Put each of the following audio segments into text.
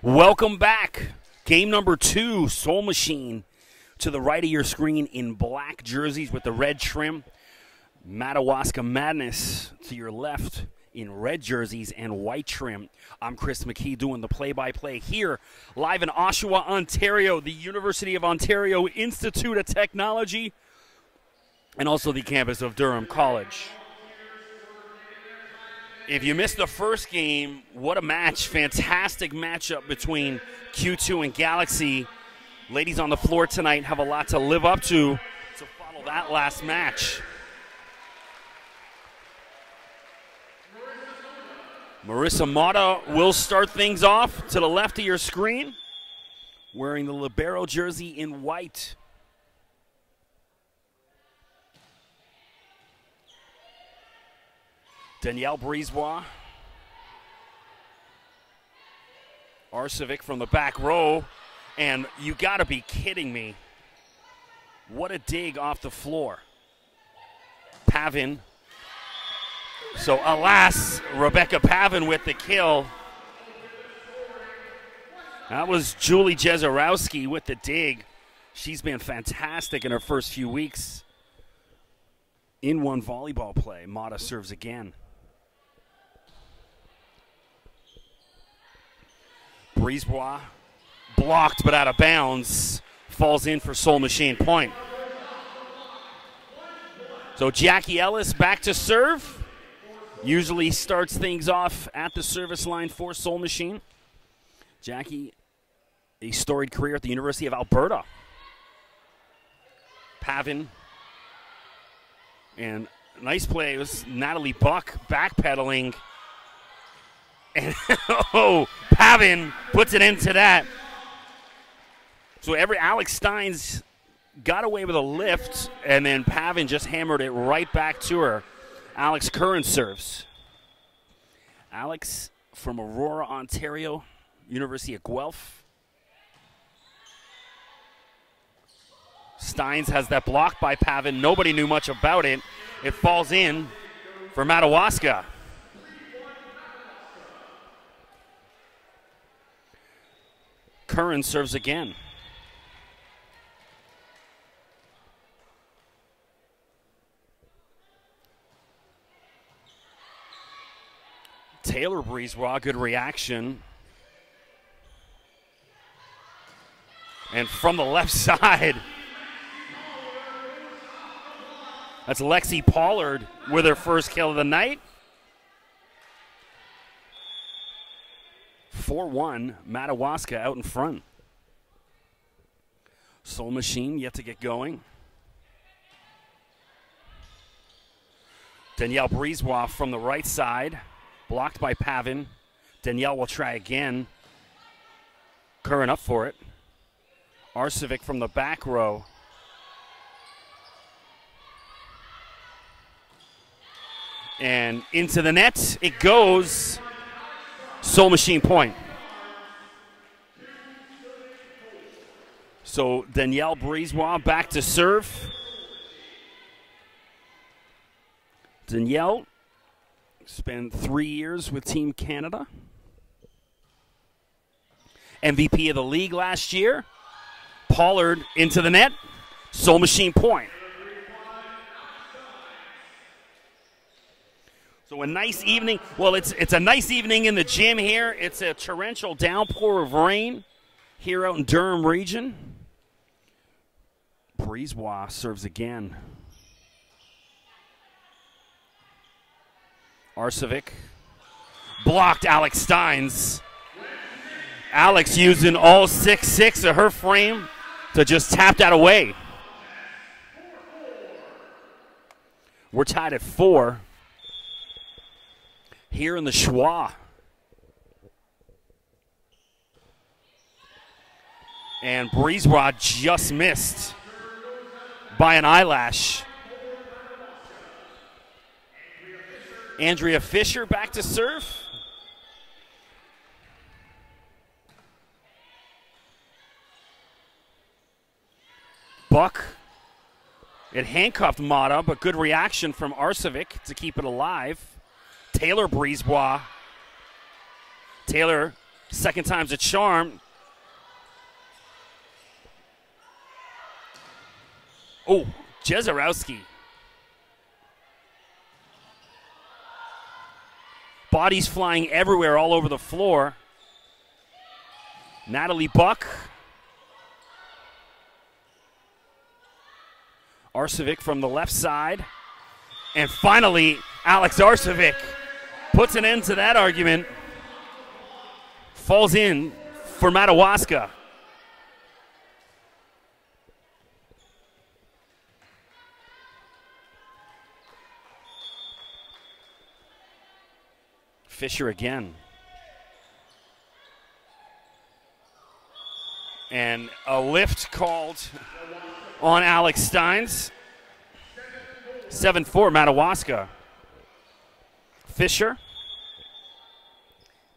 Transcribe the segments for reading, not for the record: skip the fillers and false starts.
Welcome back. Game number 2, Soul Machine to the right of your screen in black jerseys with the red trim. Madawaska Madness to your left in red jerseys and white trim. I'm Chris McKee doing the play-by-play here live in Oshawa, Ontario, the University of Ontario Institute of Technology, and also the campus of Durham College. If you missed the first game, what a match. Fantastic matchup between Q2 and Galaxy. Ladies on the floor tonight have a lot to live up to follow that last match. Marissa Mata will start things off to the left of your screen, wearing the libero jersey in white. Danielle Brisebois. Arcevic from the back row. And you got to be kidding me. What a dig off the floor. Pavin. So, alas, Rebecca Pavin with the kill. That was Julie Jezorowski with the dig. She's been fantastic in her first few weeks. In one volleyball play, Mata serves again. Brisebois blocked but out of bounds. Falls in for Soul Machine point. So Jackie Ellis back to serve. Usually starts things off at the service line for Soul Machine. Jackie, a storied career at the University of Alberta. Pavin. And nice play. It was Natalie Buck backpedaling. And Pavin puts it into that. So Alex Steins got away with a lift, and then Pavin just hammered it right back to her. Alex Curran serves. Alex from Aurora, Ontario, University of Guelph. Steins has that blocked by Pavin. Nobody knew much about it. It falls in for Madawaska. Curran serves again. Taylor Brisebois, good reaction. And from the left side, that's Lexi Pollard with her first kill of the night. 4-1, Madawaska out in front. Soul Machine yet to get going. Danielle Brisebois from the right side, blocked by Pavin. Danielle will try again. Curran up for it. Arcevic from the back row. And into the net it goes. Soul Machine point. So Danielle Brisebois back to serve. Danielle spent 3 years with Team Canada. MVP of the league last year. Pollard into the net. Soul Machine point. So a nice evening. Well, it's a nice evening in the gym here. It's a torrential downpour of rain here out in Durham region. Brisebois serves again. Arcevic blocked Alex Steins. Alex using all 6'6" of her frame to just tap that away. We're tied at 4. Here in the Schwa. And Brisebois just missed by an eyelash. Andrea Fisher back to serve. Buck. It handcuffed Mata, but good reaction from Arcevic to keep it alive. Taylor Brisebois. Taylor Second time's a charm. Oh, Jezorowski. Bodies flying everywhere all over the floor. Natalie Buck. Arcevic from the left side. And finally, Alex Arcevic puts an end to that argument. Falls in for Madawaska. Fisher again. And a lift called on Alex Steins. 7-4 Madawaska. Fisher.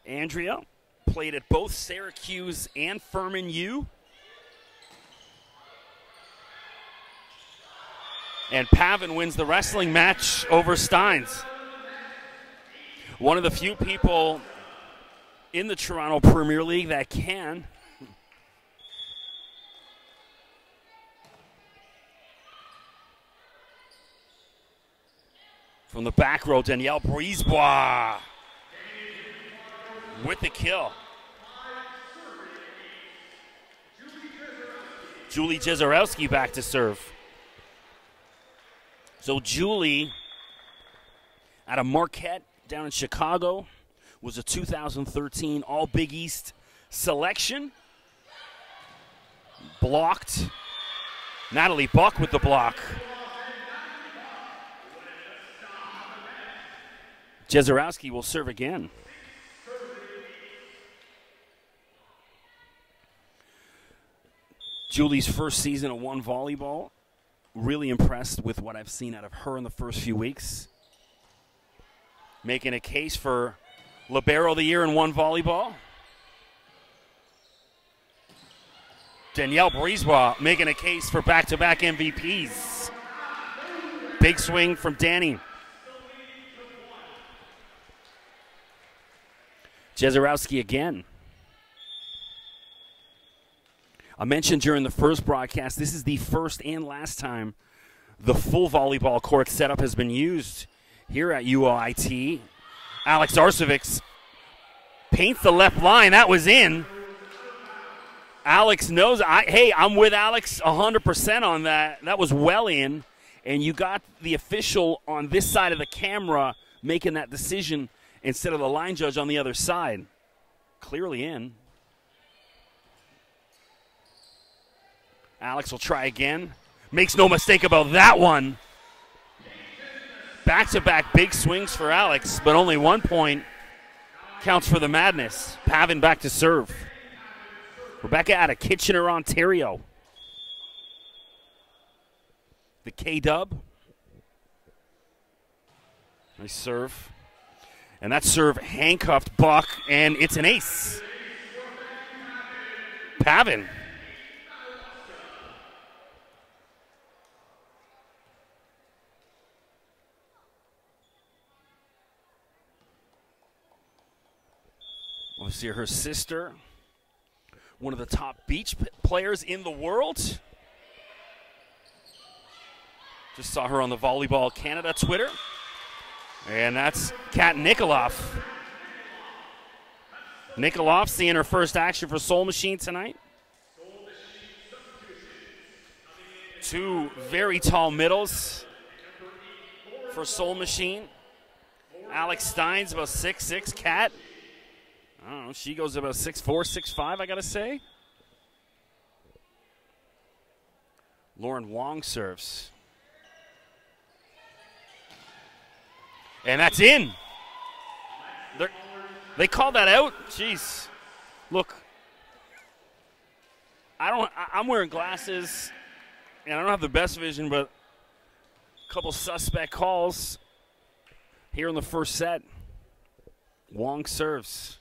Andrea played at both Syracuse and Furman U. And Pavin wins the wrestling match over Steins. One of the few people in the Toronto Premier League that can. From the back row, Danielle Brisebois with the kill. Julie Jezorowski back to serve. So Julie, out of Marquette down in Chicago, was a 2013 All Big East selection. Blocked. Natalie Buck with the block. Jezorowski will serve again. Julie's first season of one volleyball. Really impressed with what I've seen out of her in the first few weeks. Making a case for Libero of the Year in one volleyball. Danielle Brisebois making a case for back-to-back MVPs. Big swing from Danny. Jezorowski again. I mentioned during the first broadcast, this is the first and last time the full volleyball court setup has been used here at UOIT. Alex Arcevic paints the left line. That was in. Alex knows. Hey, I'm with Alex 100% on that. That was well in. And you got the official on this side of the camera making that decision instead of the line judge on the other side. Clearly in. Alex will try again. Makes no mistake about that one. Back-to-back big swings for Alex, but only 1 point counts for the Madness. Pavin back to serve. Rebecca out of Kitchener, Ontario. The K-dub. Nice serve. And that serve handcuffed Buck, and it's an ace. Pavin. We'll see her sister, one of the top beach players in the world. Just saw her on the Volleyball Canada Twitter. And that's Kat Nikoloff. Nikoloff seeing her first action for Soul Machine tonight. Two very tall middles for Soul Machine. Alex Steins about 6'6", Kat. I don't know, she goes about 6'4", 6'5", I gotta say. Lauren Wong serves. And that's in. They called that out? Jeez. Look, I'm wearing glasses, and I don't have the best vision, but a couple suspect calls here in the first set. Wong serves.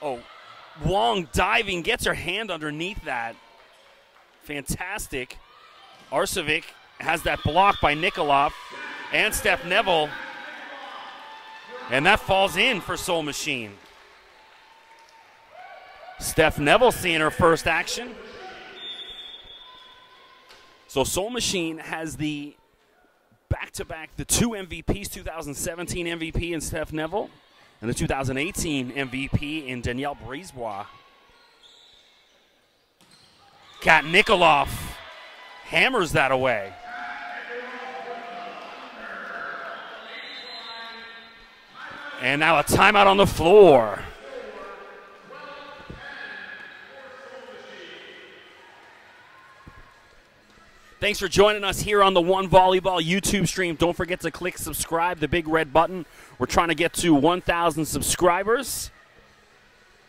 Oh, Wong diving, gets her hand underneath that. Fantastic. Arcevic has that block by Nikoloff and Steph Neville. And that falls in for Soul Machine. Steph Neville seeing her first action. So Soul Machine has the back-to-back, the two MVPs, 2017 MVP in Steph Neville and the 2018 MVP in Danielle Brisebois. Kat Nikolov hammers that away. And now a timeout on the floor. Thanks for joining us here on the One Volleyball YouTube stream. Don't forget to click subscribe, the big red button. We're trying to get to 1,000 subscribers.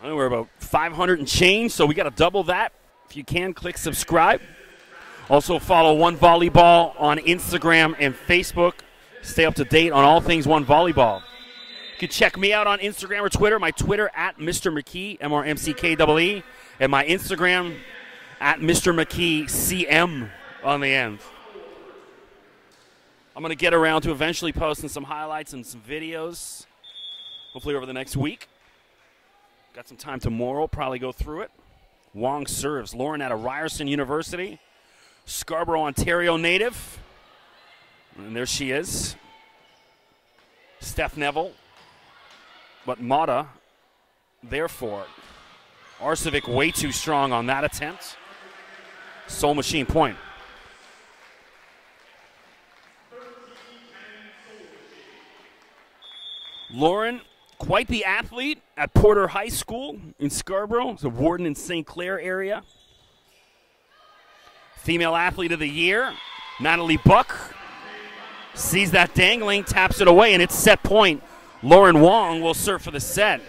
I know we're about 500 and change, so we got to double that. If you can, click subscribe. Also follow One Volleyball on Instagram and Facebook. Stay up to date on all things One Volleyball. You can check me out on Instagram or Twitter. My Twitter at Mr. McKee, MRMCKEE, and my Instagram at Mr. McKee CM on the end. I'm going to get around to eventually posting some highlights and some videos, hopefully over the next week. Got some time tomorrow, probably go through it. Wong serves. Lauren out of Ryerson University, Scarborough, Ontario native. And there she is. Steph Neville. But Mata, therefore, Arcevic way too strong on that attempt. Soul Machine point. Lauren, quite the athlete at Porter High School in Scarborough. It's a Warden in St. Clair area. Female Athlete of the Year, Natalie Buck. Sees that dangling, taps it away, and it's set point. Lauren Wong will serve for the set.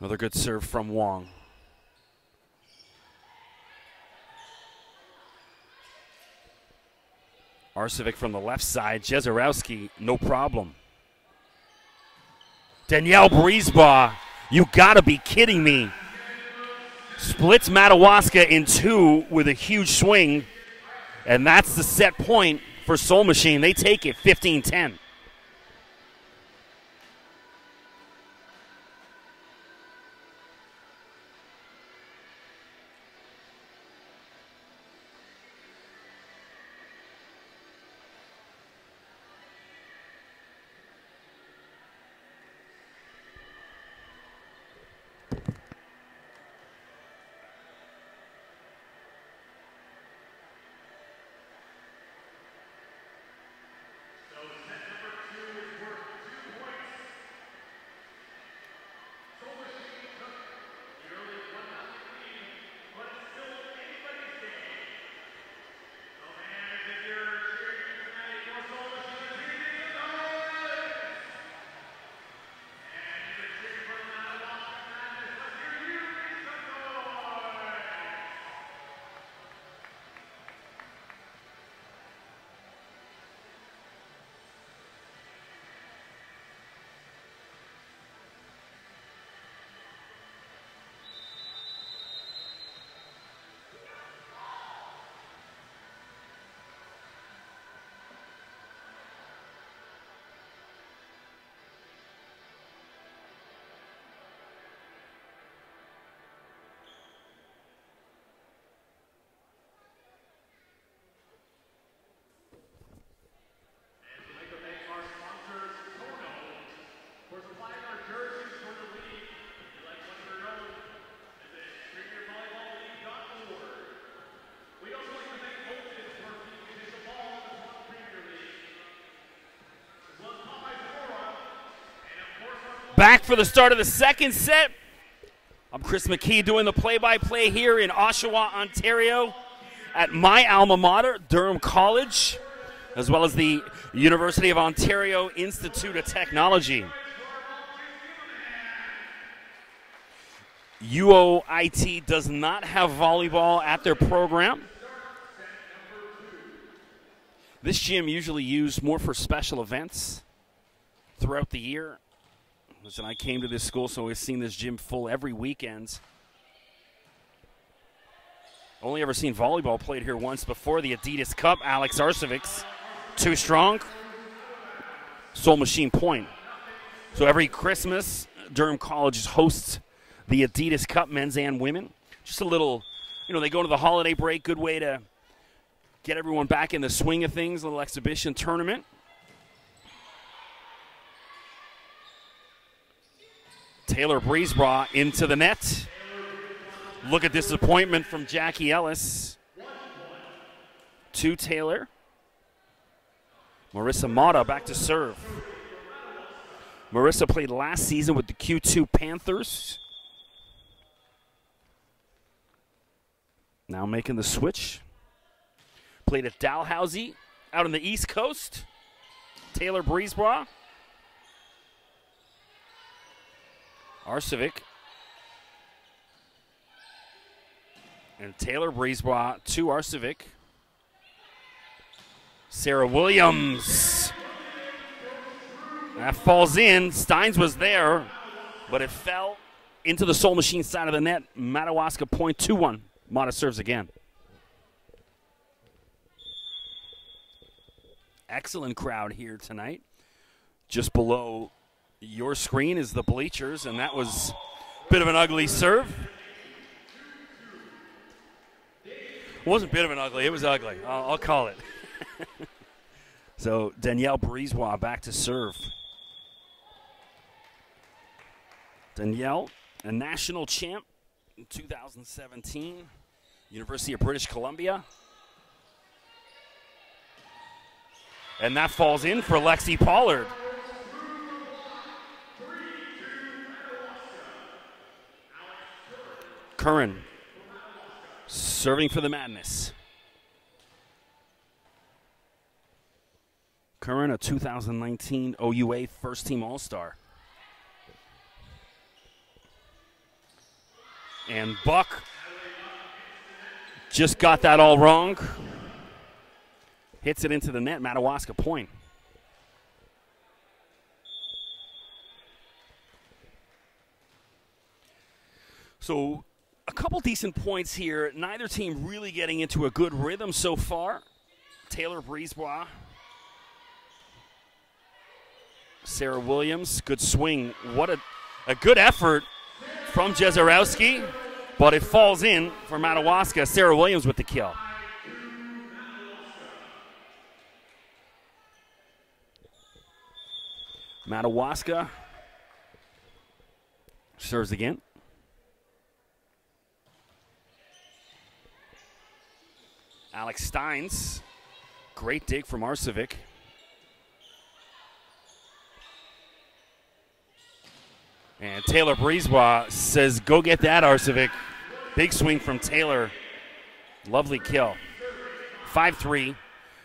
Another good serve from Wong. Arcevic from the left side. Jezorowski, no problem. Danielle Brisebois, you gotta be kidding me. Splits Madawaska in two with a huge swing. And that's the set point for Soul Machine. They take it 15-10. Back for the start of the second set. I'm Chris McKee doing the play-by-play here in Oshawa, Ontario at my alma mater, Durham College, as well as the University of Ontario Institute of Technology. UOIT does not have volleyball at their program. This gym usually used more for special events throughout the year. Listen, I came to this school, so we've seen this gym full every weekend. Only ever seen volleyball played here once before, the Adidas Cup. Alex Arcevic, too strong. Soul Machine point. So every Christmas, Durham College hosts the Adidas Cup, men's and women. Just a little, they go to the holiday break. Good way to get everyone back in the swing of things. A little exhibition tournament. Taylor Breesbaugh into the net. Look at disappointment from Jackie Ellis. To Taylor. Marissa Mata back to serve. Marissa played last season with the Q2 Panthers. Now making the switch. Played at Dalhousie out on the East Coast. Taylor Breesbaugh. Arcevic. And Taylor Breesbaugh to Arcevic. Sarah Williams. That falls in. Steins was there, but it fell into the Soul Machine side of the net. Madawaska point 2-1. Mata serves again. Excellent crowd here tonight. Just below your screen is the bleachers, and that was a bit of an ugly serve. It wasn't a bit of an ugly, it was ugly. I'll call it. So Danielle Breesbaugh back to serve. Danielle, a national champ in 2017, University of British Columbia. And that falls in for Lexi Pollard. Curran serving for the Madness. Curran, a 2019 OUA first-team All-Star. And Buck just got that all wrong. Hits it into the net. Madawaska point. So a couple decent points here. Neither team really getting into a good rhythm so far. Taylor Breesbaugh. Sarah Williams, good swing. What a good effort from Jezerowski, but it falls in for Madawaska. Sarah Williams with the kill. Madawaska serves again. Alex Steins, great dig from Arcevic. And Taylor Breesbaugh says, go get that, Arcevic. Big swing from Taylor. Lovely kill. 5-3,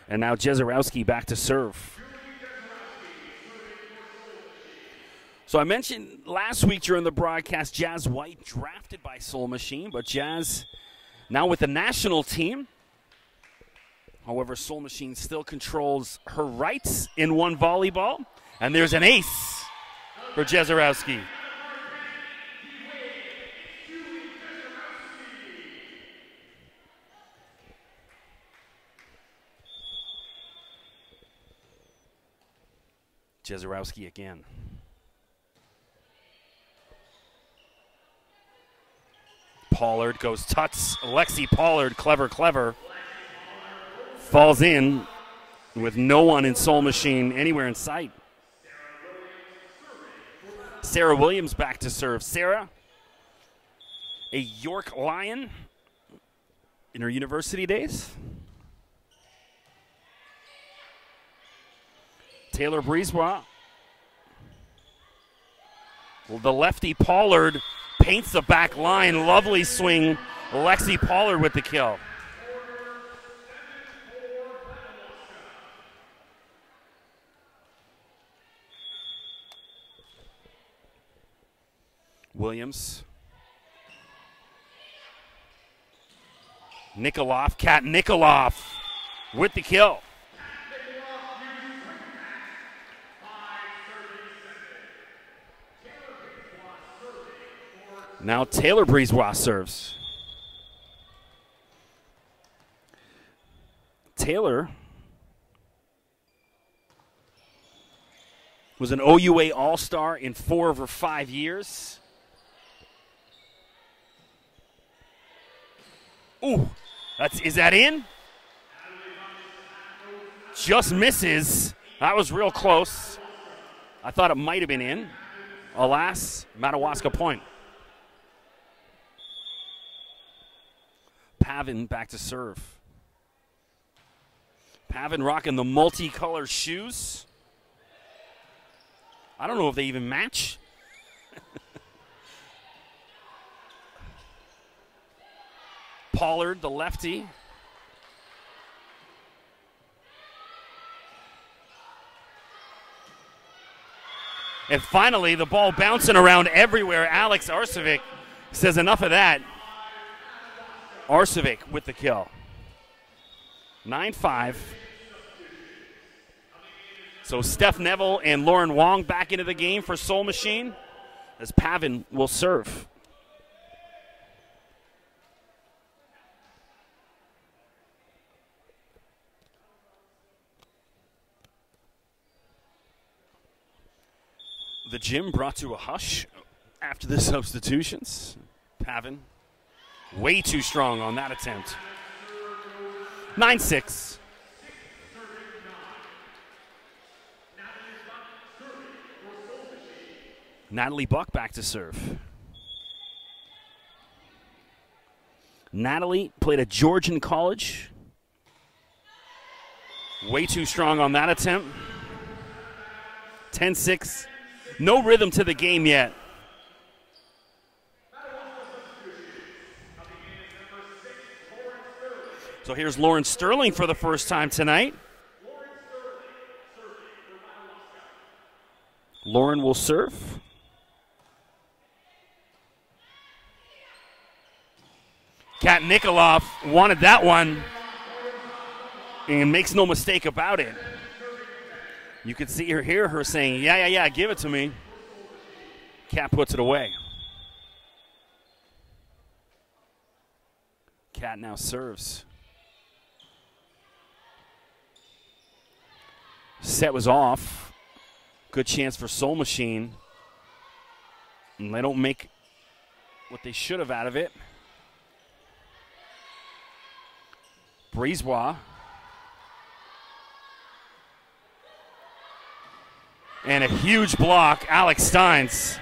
and now Jezerowski back to serve. So I mentioned last week during the broadcast, Jazz White drafted by Soul Machine, but Jazz now with the national team. However, Soul Machine still controls her rights in one volleyball, and there's an ace for Jezerowski. Jezerowski again. Pollard goes tuts. Lexi Pollard, clever. Falls in with no one in Soul Machine anywhere in sight. Sarah Williams back to serve. Sarah, a York Lion in her university days. Taylor Breesbaugh. Well, the lefty Pollard paints the back line. Lovely swing. Lexi Pollard with the kill. Williams. Nikoloff, Kat Nikoloff with the kill. Now Taylor Breesbaugh serves. Taylor was an OUA All-Star in 4 of her 5 years. Ooh, is that in? Just misses. That was real close. I thought it might have been in. Alas, Madawaska point. Pavin back to serve. Pavin rocking the multicolor shoes. I don't know if they even match. Pollard, the lefty. And finally, the ball bouncing around everywhere. Alex Arcevic says enough of that. Arcevic with the kill. 9-5. So Steph Neville and Lauren Wong back into the game for Soul Machine as Pavin will serve. The gym brought to a hush after the substitutions. Pavin way too strong on that attempt. 9-6. Natalie Buck back to serve. Natalie played at Georgian College. Way too strong on that attempt. 10-6. No rhythm to the game yet. So here's Lauren Sterling for the first time tonight. Lauren will serve. Kat Nikoloff wanted that one and makes no mistake about it. You can see her, hear her saying, yeah, give it to me. Kat puts it away. Kat now serves. Set was off. Good chance for Soul Machine. And they don't make what they should have out of it. Brisebois. And a huge block, Alex Steins.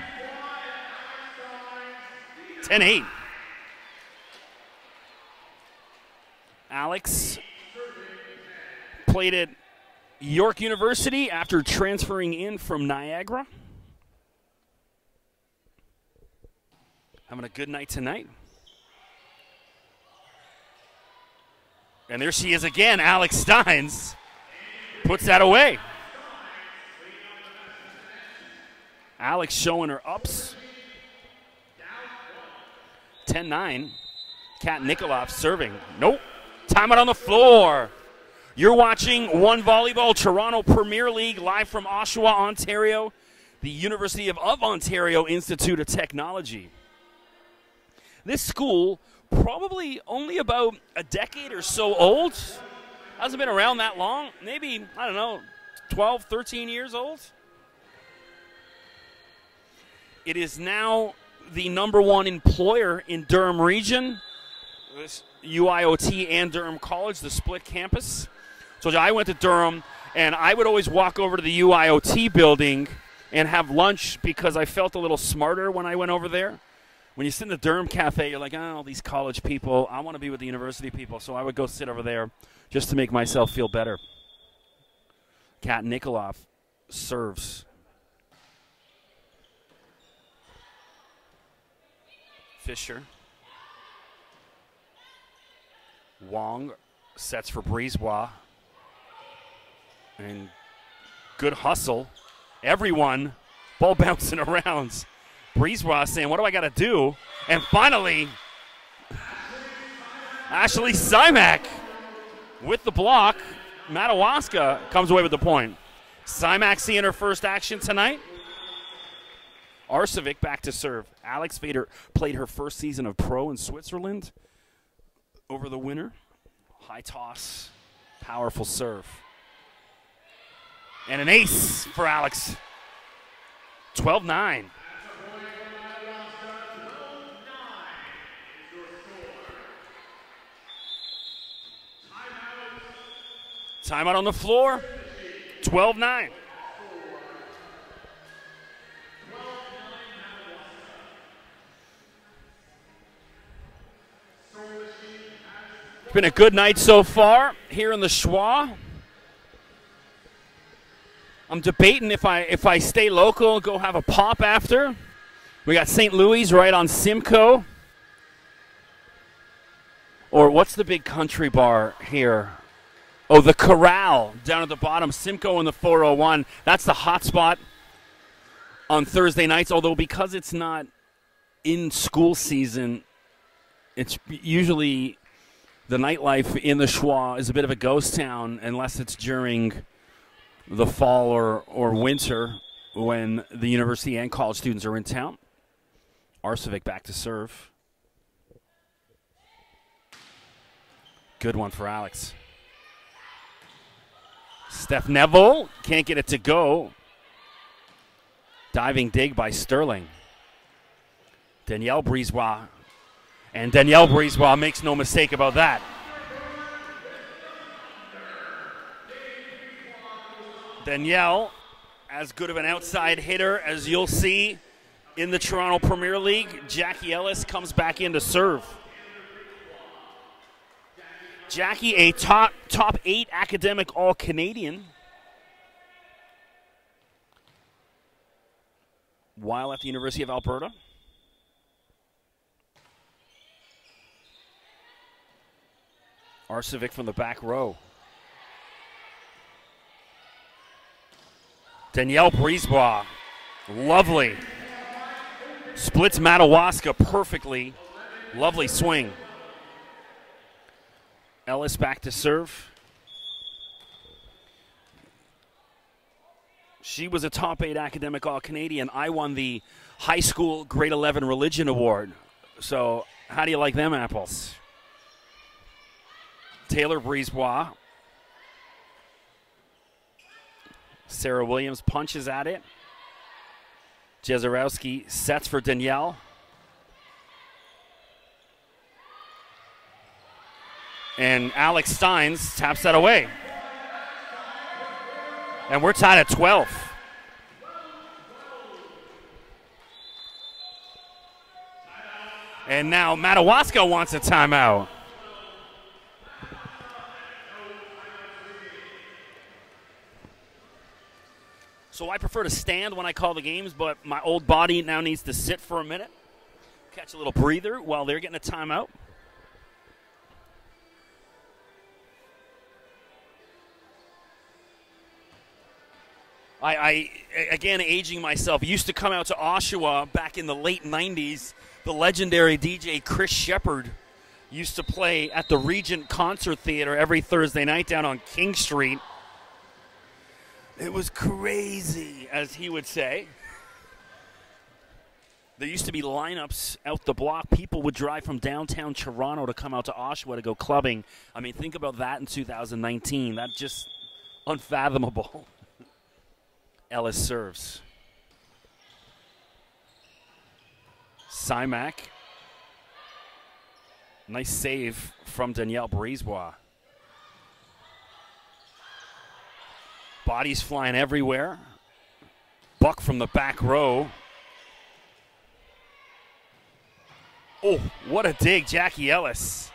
10-8. Alex played at York University after transferring in from Niagara. Having a good night tonight. And there she is again, Alex Steins puts that away. Alex showing her ups. 10-9. Kat Nikoloff serving. Nope. Timeout on the floor. You're watching One Volleyball Toronto Premier League live from Oshawa, Ontario, the University of Ontario Institute of Technology. This school, probably only about a decade or so old. Hasn't been around that long. Maybe, I don't know, 12, 13 years old. It is now the #1 employer in Durham region. This UIOT and Durham College, the split campus. So I went to Durham, and I would always walk over to the UIOT building and have lunch because I felt a little smarter when I went over there. When you sit in the Durham cafe, you're like, oh, these college people, I want to be with the university people. So I would go sit over there just to make myself feel better. Kat Nikoloff serves. Fisher. Wong sets for Brisebois. And good hustle. Everyone, ball bouncing around. Brisebois saying, what do I got to do? And finally, Ashley Simak with the block. Madawaska comes away with the point. Simak seeing her first action tonight. Arcevic back to serve. Alex Vader played her first season of pro in Switzerland over the winter. High toss. Powerful serve. And an ace for Alex. 12-9. Timeout on the floor. 12-9. It's been a good night so far here in the Schwa. I'm debating if I stay local, go have a pop after. We got St. Louis right on Simcoe. Or what's the big country bar here? Oh, the Corral down at the bottom. Simcoe in the 401. That's the hot spot on Thursday nights. Although because it's not in school season, it's usually the nightlife in the Schwa is a bit of a ghost town unless it's during the fall or winter when the university and college students are in town. Arcevic back to serve. Good one for Alex. Steph Neville can't get it to go. Diving dig by Sterling. Danielle Brisebois. And Danielle Brisebois makes no mistake about that. Danielle, as good of an outside hitter as you'll see in the Toronto Premier League. Jackie Ellis comes back in to serve. Jackie, a top 8 academic All-Canadian. While at the University of Alberta. Arcevic from the back row. Danielle Brisebois, lovely. Splits Madawaska perfectly. Lovely swing. Ellis back to serve. She was a top 8 academic All-Canadian. I won the high school grade 11 religion award. So how do you like them apples? Taylor Brisebois. Sarah Williams punches at it. Jezerowski sets for Danielle. And Alex Steins taps that away. And we're tied at 12. And now Madawaska wants a timeout. So I prefer to stand when I call the games, but my old body now needs to sit for a minute. Catch a little breather while they're getting a timeout. I again, aging myself, used to come out to Oshawa back in the late 90s. The legendary DJ Chris Shepard used to play at the Regent Concert Theater every Thursday night down on King Street. It was crazy, as he would say. There used to be lineups out the block. People would drive from downtown Toronto to come out to Oshawa to go clubbing. I mean, think about that in 2019. That's just unfathomable. Ellis serves. Simak. Nice save from Danielle Brisebois. Bodies flying everywhere. Buck from the back row. Oh, what a dig, Jackie Ellis.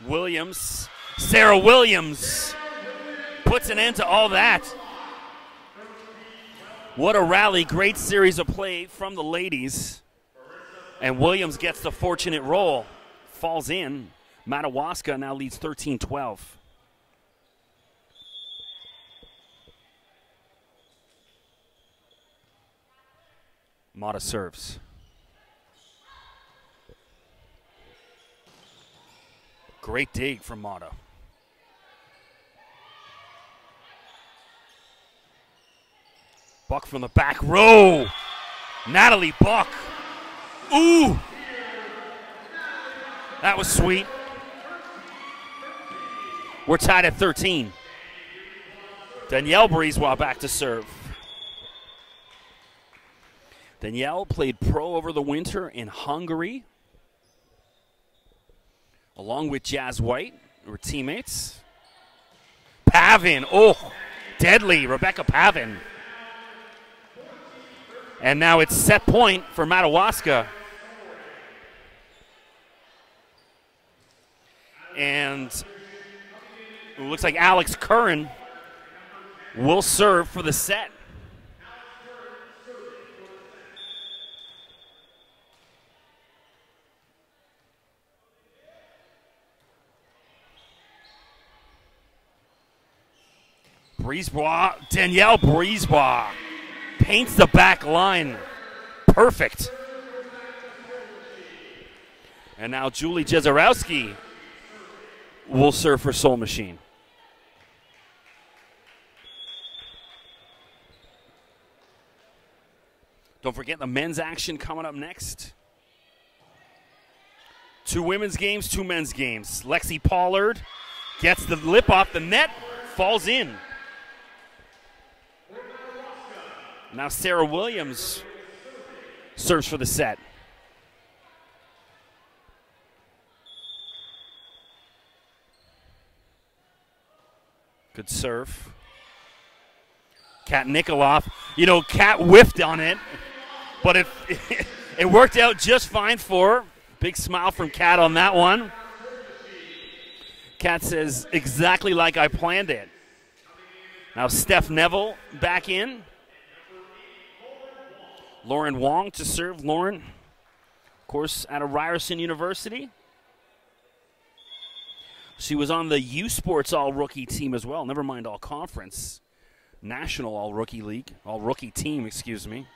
Williams. Sarah Williams puts an end to all that. What a rally. Great series of play from the ladies. And Williams gets the fortunate roll. Falls in. Madawaska now leads 13-12. Mata serves. Great dig from Mata. Buck from the back row. Natalie Buck. Ooh. That was sweet. We're tied at 13. Danielle Brisebois back to serve. Danielle played pro over the winter in Hungary, along with Jazz White, who were teammates. Pavin, oh, deadly, Rebecca Pavin. And now it's set point for Madawaska. And it looks like Alex Curran will serve for the set. Brisebois, Danielle Brisebois paints the back line. Perfect. And now Julie Jezorowski will serve for Soul Machine. Don't forget the men's action coming up next. 2 women's games, 2 men's games. Lexi Pollard gets the lip off the net, falls in. Now Sarah Williams serves for the set. Good serve. Kat Nikoloff. You know, Kat whiffed on it, but it worked out just fine for her. Big smile from Kat on that one. Kat says, exactly like I planned it. Now Steph Neville back in. Lauren Wong to serve. Lauren, of course, out of Ryerson University. She was on the U Sports All-Rookie team as well. Never mind All-Conference. National All-Rookie League. All-Rookie team, excuse me.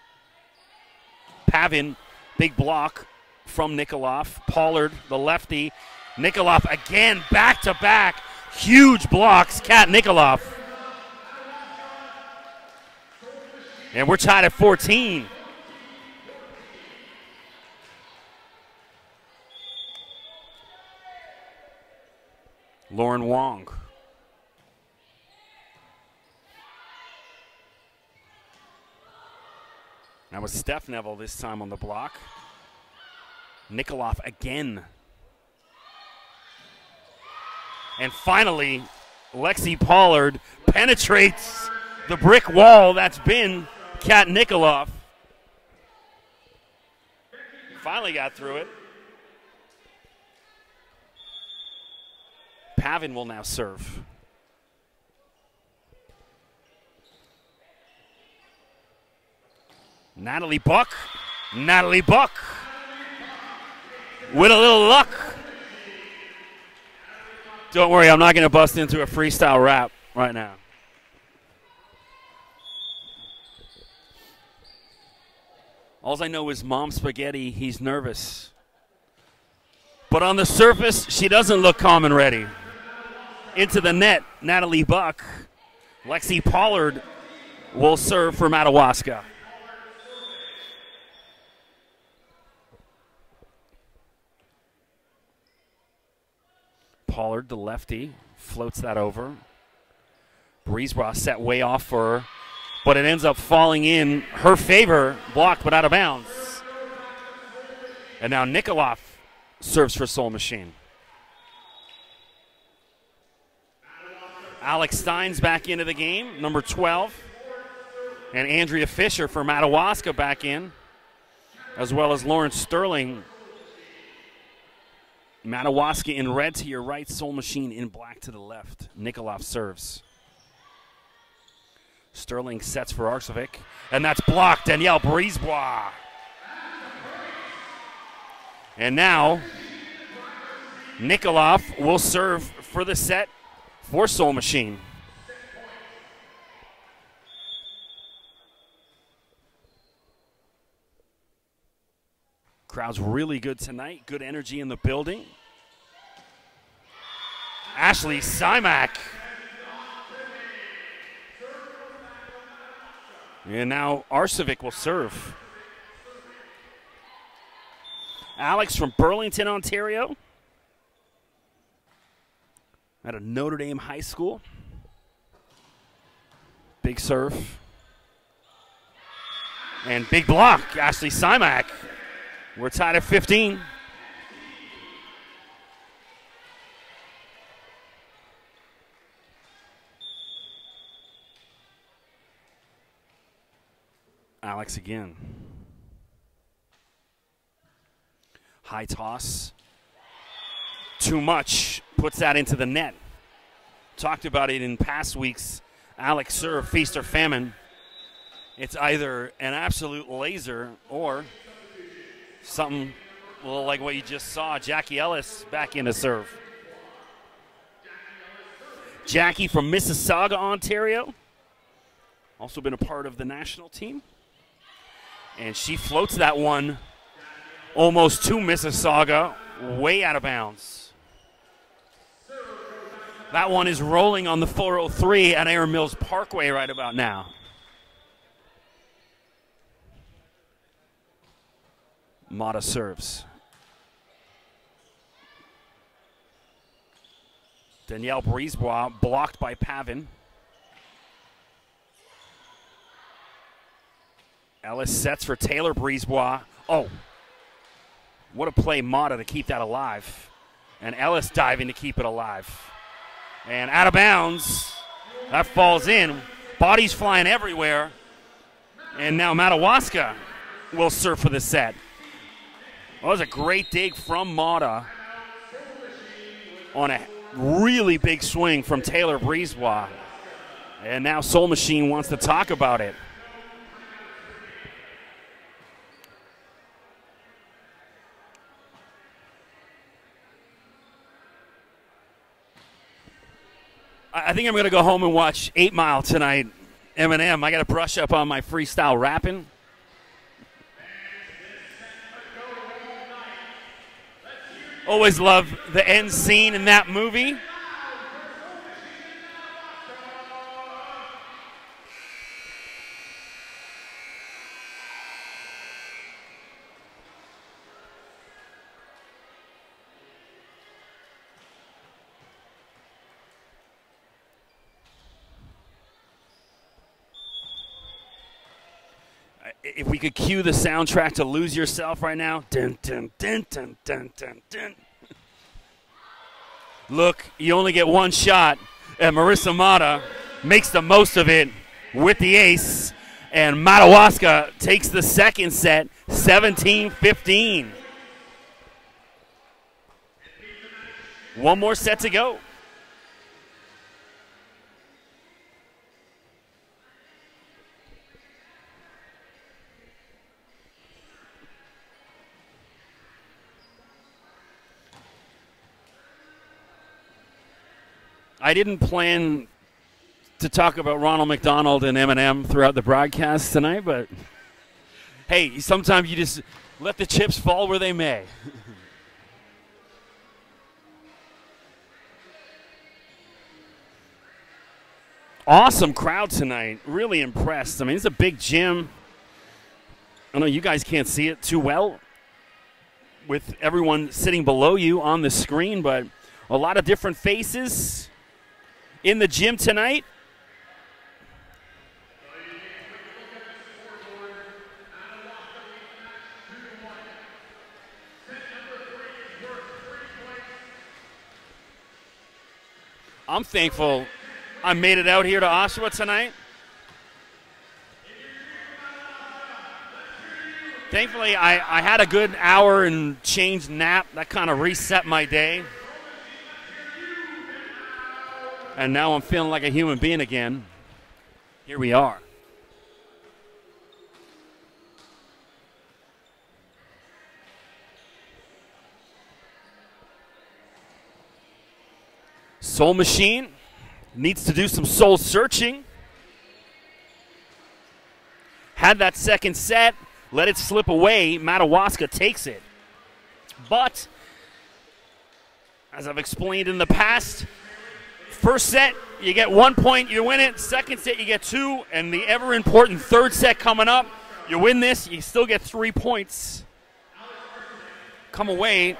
Pavin, big block from Nikoloff. Pollard, the lefty. Nikoloff again, back-to-back. Huge blocks. Kat Nikoloff. And we're tied at 14. Lauren Wong. Now with Steph Neville this time on the block. Nikoloff again. And finally, Lexi Pollard penetrates the brick wall that's been Kat Nikoloff. Finally got through it. Pavin will now serve. Natalie Buck. Natalie Buck. With a little luck. Don't worry, I'm not going to bust into a freestyle rap right now. All I know is Mom Spaghetti, he's nervous. But on the surface, she doesn't look calm and ready. Into the net, Natalie Buck. Lexi Pollard will serve for Madawaska. Pollard, the lefty, floats that over. Brisebois set way off for her, but it ends up falling in her favor, blocked but out of bounds. And now Nikoloff serves for Soul Machine. Alex Stein's back into the game, number 12. And Andrea Fisher for Madawaska back in, as well as Lauren Sterling. Madawaska in red to your right, Soul Machine in black to the left. Nikoloff serves. Sterling sets for Arsevic, and that's blocked. Danielle Brisebois. And now, Nikoloff will serve for the set for Soul Machine. Crowd's really good tonight. Good energy in the building. Ashley Simak. And now Arsevic will serve. Alex from Burlington, Ontario. At a Notre Dame high school. Big serve. And big block, Ashley Simak. We're tied at 15. Alex again. High toss. Too much. Puts that into the net. Talked about it in past weeks. Alex serve, feast or famine. It's either an absolute laser or something like what you just saw. Jackie Ellis back in to serve. Jackie from Mississauga, Ontario. Also been a part of the national team. And she floats that one almost to Mississauga, way out of bounds. That one is rolling on the 403 at Aaron Mills Parkway right about now. Mata serves. Danielle Brisebois blocked by Pavin. Ellis sets for Taylor Brisebois. Oh, what a play, Mata, to keep that alive. And Ellis diving to keep it alive. And out of bounds. That falls in. Bodies flying everywhere. And now Madawaska will serve for the set. That was a great dig from Mata on a really big swing from Taylor Brisebois. And now Soul Machine wants to talk about it. I think I'm going to go home and watch 8 Mile tonight, Eminem. I got to brush up on my freestyle rapping. Always love the end scene in that movie. If we could cue the soundtrack to Lose Yourself right now. Dun, dun, dun, dun, dun, dun, dun. Look, you only get one shot, and Marissa Mata makes the most of it with the ace, and Madawaska takes the second set, 17-15. One more set to go. I didn't plan to talk about Ronald McDonald and Eminem throughout the broadcast tonight, but hey, sometimes you just let the chips fall where they may. Awesome crowd tonight. Really impressed. I mean, it's a big gym. I know you guys can't see it too well with everyone sitting below you on the screen, but a lot of different faces in the gym tonight. I'm thankful I made it out here to Oshawa tonight. Thankfully, I had a good hour and change nap. That kind of reset my day. And now I'm feeling like a human being again. Here we are. Soul Machine needs to do some soul searching. Had that second set, let it slip away. Madawaska takes it. But, as I've explained in the past, first set, you get 1 point, you win it. Second set, you get 2. And the ever-important third set coming up, you win this, you still get 3 points. Come away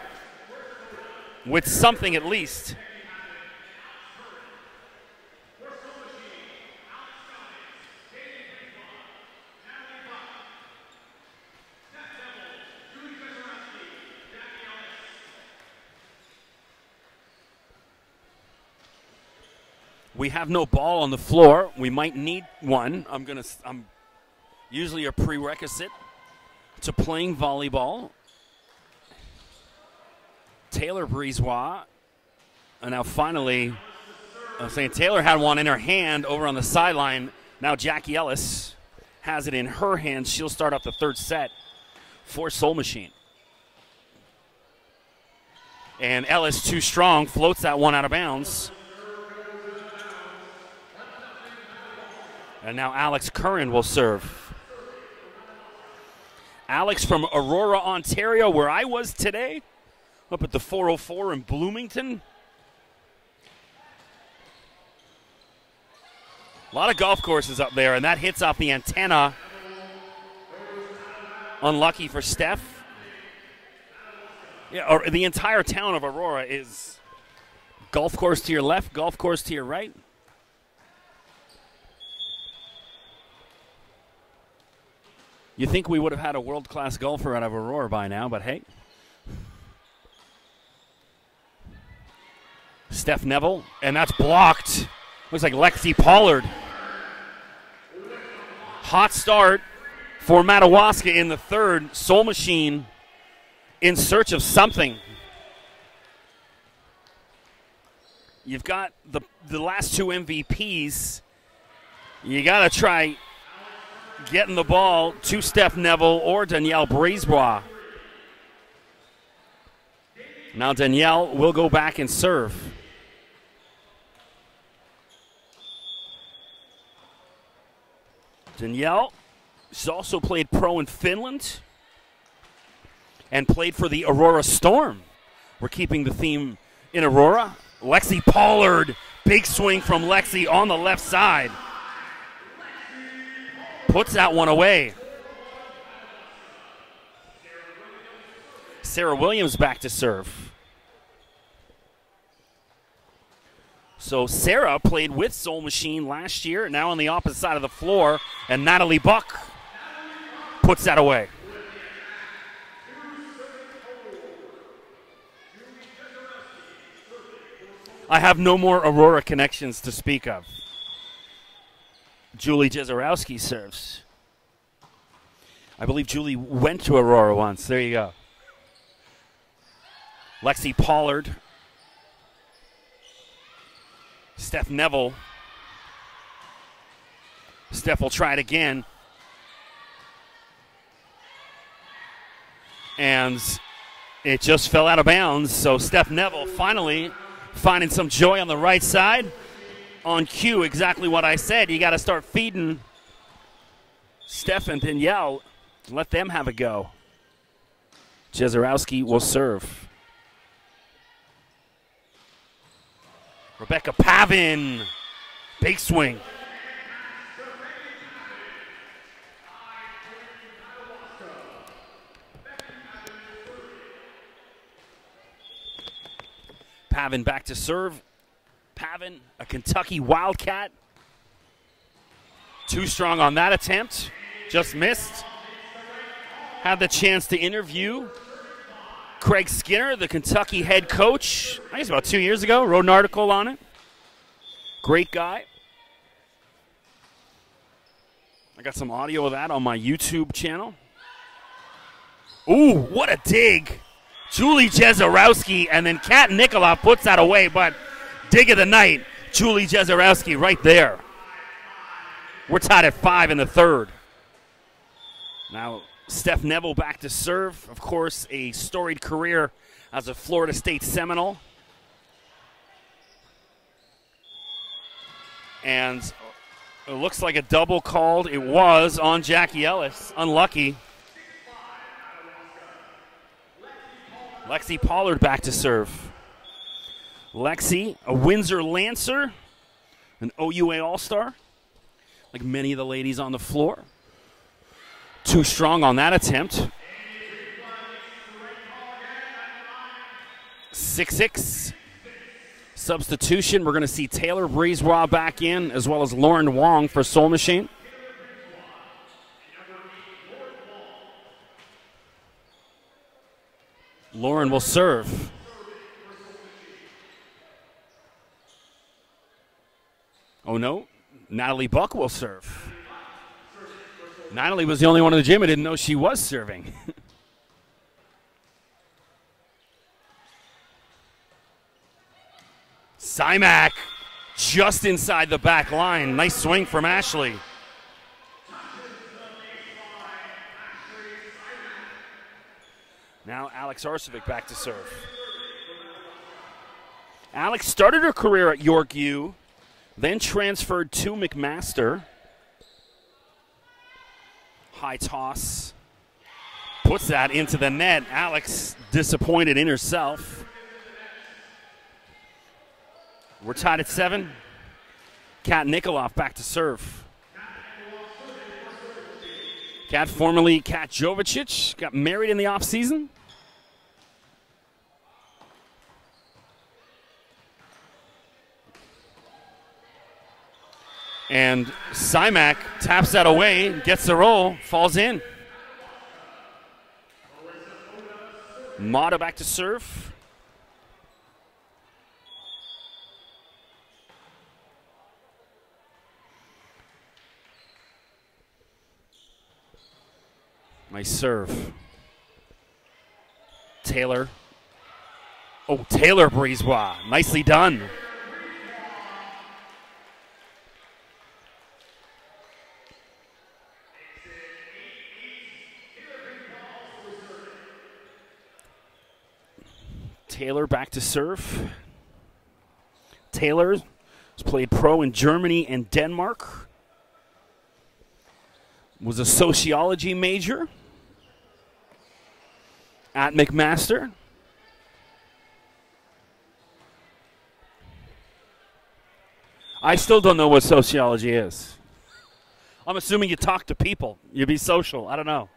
with something at least. We have no ball on the floor. We might need one. I'm usually a prerequisite to playing volleyball. Taylor Brisebois. And now finally, I was saying Taylor had one in her hand over on the sideline. Now Jackie Ellis has it in her hands. She'll start off the third set for Soul Machine. And Ellis, too strong, floats that one out of bounds. And now Alex Curran will serve. Alex from Aurora, Ontario, where I was today, up at the 404 in Bloomington. A lot of golf courses up there, and that hits off the antenna. Unlucky for Steph. Yeah, the entire town of Aurora is golf course to your left, golf course to your right. You think we would have had a world-class golfer out of Aurora by now, but hey. Steph Neville, and that's blocked. Looks like Lexi Pollard. Hot start for Madawaska in the third. Soul Machine in search of something. You've got the last two MVPs. You got to try getting the ball to Steph Neville or Danielle Brisebois. Now Danielle will go back and serve. Danielle, she's also played pro in Finland and played for the Aurora Storm. We're keeping the theme in Aurora. Lexi Pollard, big swing from Lexi on the left side. Puts that one away. Sarah Williams back to serve. So Sarah played with Soul Machine last year, now on the opposite side of the floor, and Natalie Buck puts that away. I have no more Aurora connections to speak of. Julie Jezorowski serves. I believe Julie went to Aurora once. There you go. Lexi Pollard. Steph Neville. Steph will try it again. And it just fell out of bounds. So Steph Neville finally finding some joy on the right side. On cue, exactly what I said. You got to start feeding Steph and Danielle. Let them have a go. Jezorowski will serve. Rebecca Pavin. Big swing. Pavin back to serve. Pavin, a Kentucky Wildcat. Too strong on that attempt. Just missed. Had the chance to interview Craig Skinner, the Kentucky head coach, I guess about 2 years ago. Wrote an article on it. Great guy. I got some audio of that on my YouTube channel. Ooh, what a dig. Julie Jezorowski, and then Kat Nicola puts that away, but dig of the night, Julie Jezorowski right there. We're tied at 5 in the third. Now, Steph Neville back to serve. Of course, a storied career as a Florida State Seminole. And it looks like a double called. It was on Jackie Ellis. Unlucky. Lexi Pollard back to serve. Lexi, a Windsor Lancer, an OUA All-Star, like many of the ladies on the floor. Too strong on that attempt. 6-6. Substitution. We're going to see Taylor Brisebois back in, as well as Lauren Wong for Soul Machine. Lauren will serve. Oh, no. Natalie Buck will serve. Natalie was the only one in the gym who didn't know she was serving. Simak just inside the back line. Nice swing from Ashley. Now Alex Arcevic back to serve. Alex started her career at Yorkview, then transferred to McMaster. High toss. Puts that into the net. Alex disappointed in herself. We're tied at 7. Kat Nikoloff back to serve. Kat, formerly Kat Jovicic, got married in the offseason. And Simak taps that away, gets the roll, falls in. Mata back to serve. Nice serve. Taylor. Oh, Taylor Brisebois. Nicely done. Taylor back to serve. Taylor has played pro in Germany and Denmark. Was a sociology major at McMaster. I still don't know what sociology is. I'm assuming you talk to people. You be social. I don't know.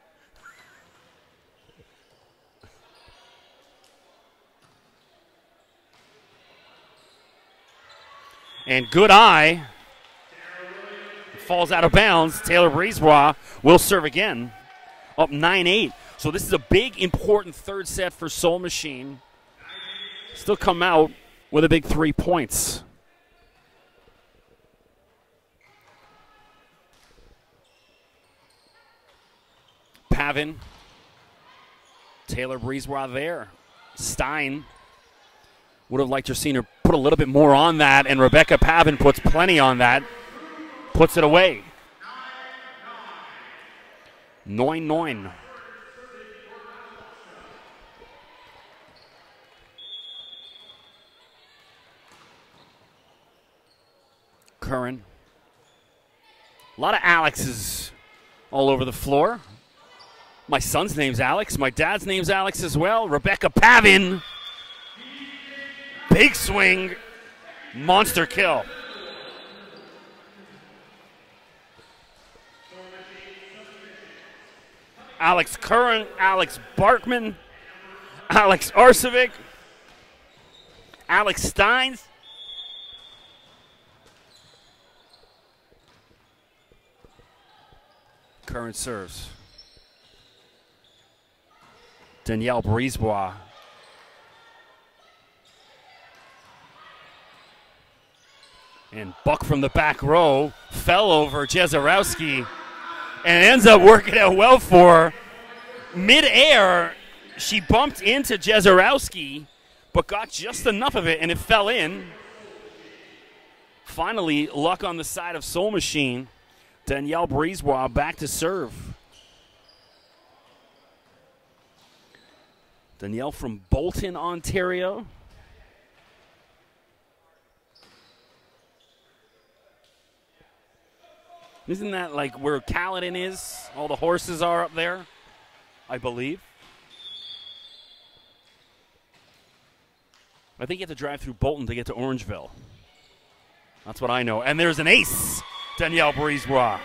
And good eye. Falls out of bounds. Taylor Brisebois will serve again. Up 9-8. So this is a big, important third set for Soul Machine. Still come out with a big 3 points. Pavin. Taylor Brisebois there. Stein. Would have liked to have seen her put a little bit more on that, and Rebecca Pavin puts plenty on that. Puts it away. 9-9. Curran. A lot of Alexes all over the floor. My son's name's Alex. My dad's name's Alex as well. Rebecca Pavin. Big swing. Monster kill. Alex Curran, Alex Barkman, Alex Arcevic, Alex Steins. Curran serves. Danielle Brisebois. And Buck from the back row fell over Jezerowski and ends up working out well for her. Mid-air, she bumped into Jezerowski, but got just enough of it, and it fell in. Finally, luck on the side of Soul Machine. Danielle Brisebois back to serve. Danielle from Bolton, Ontario. Isn't that like where Caledon is? All the horses are up there, I believe. I think you have to drive through Bolton to get to Orangeville. That's what I know. And there's an ace, Danielle Brisebois.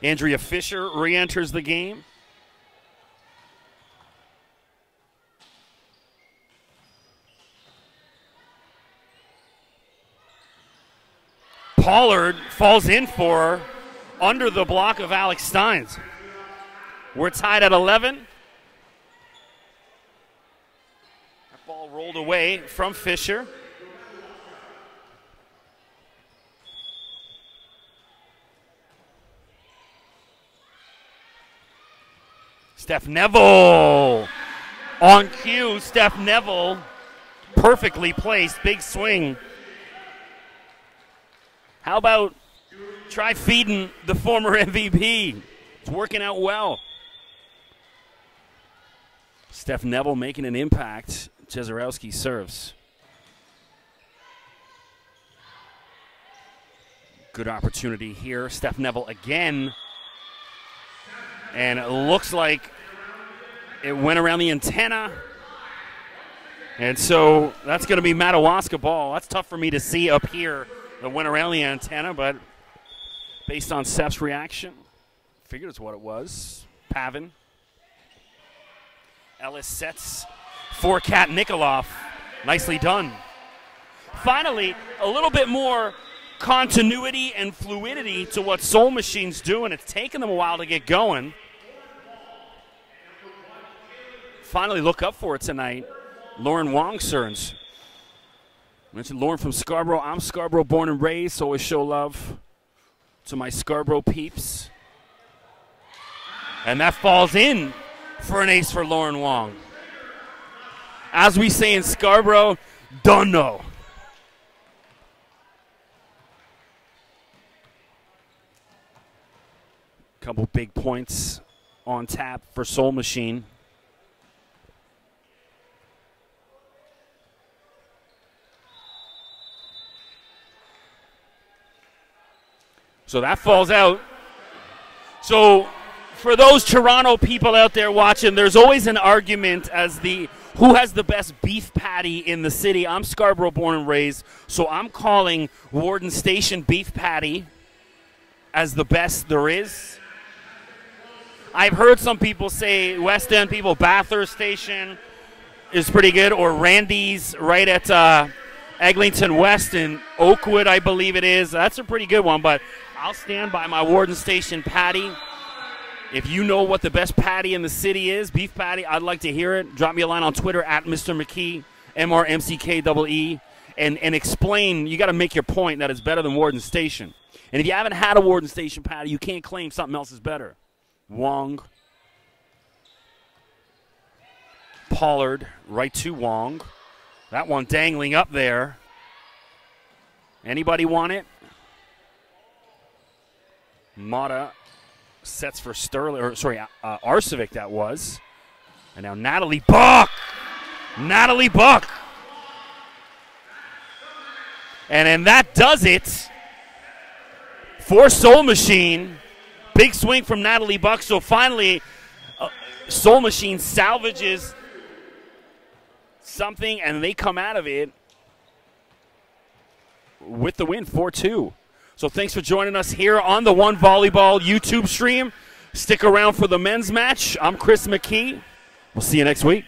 Andrea Fisher re-enters the game. Pollard falls in for her under the block of Alex Steins. We're tied at 11. That ball rolled away from Fisher. Steph Neville on cue. Steph Neville perfectly placed. Big swing. How about try feeding the former MVP? It's working out well. Steph Neville making an impact. Jezerowski serves. Good opportunity here. Steph Neville again. And it looks like it went around the antenna. And so that's going to be Madawaska ball. That's tough for me to see up here. That went around the antenna, but based on Steph's reaction, figured it's what it was. Pavin. Ellis sets for Kat Nikolov. Nicely done. Finally, a little bit more continuity and fluidity to what Soul Machine's doing. It's taken them a while to get going. Finally look up for it tonight. Lauren Wong serves. Mentioned Lauren from Scarborough. I'm Scarborough born and raised, so always show love to my Scarborough peeps. And that falls in for an ace for Lauren Wong. As we say in Scarborough, don't know. Couple big points on tap for Soul Machine. So that falls out. So for those Toronto people out there watching, there's always an argument as the who has the best beef patty in the city. I'm Scarborough born and raised, so I'm calling Warden Station beef patty as the best there is. I've heard some people say West End people, Bathurst Station is pretty good, or Randy's right at Eglinton West in Oakwood, I believe it is. That's a pretty good one, but I'll stand by my Warden Station patty. If you know what the best patty in the city is, beef patty, I'd like to hear it. Drop me a line on Twitter at Mr. McKee, MRMCKEE, and explain. You got to make your point that it's better than Warden Station. And if you haven't had a Warden Station patty, you can't claim something else is better. Wong. Pollard right to Wong. That one dangling up there. Anybody want it? Mata sets for Sterling, or sorry, Arcevic that was. And now Natalie Buck. Natalie Buck. And then that does it for Soul Machine. Big swing from Natalie Buck. So finally, Soul Machine salvages something, and they come out of it with the win, 4-2. So thanks for joining us here on the One Volleyball YouTube stream. Stick around for the men's match. I'm Chris McKee. We'll see you next week.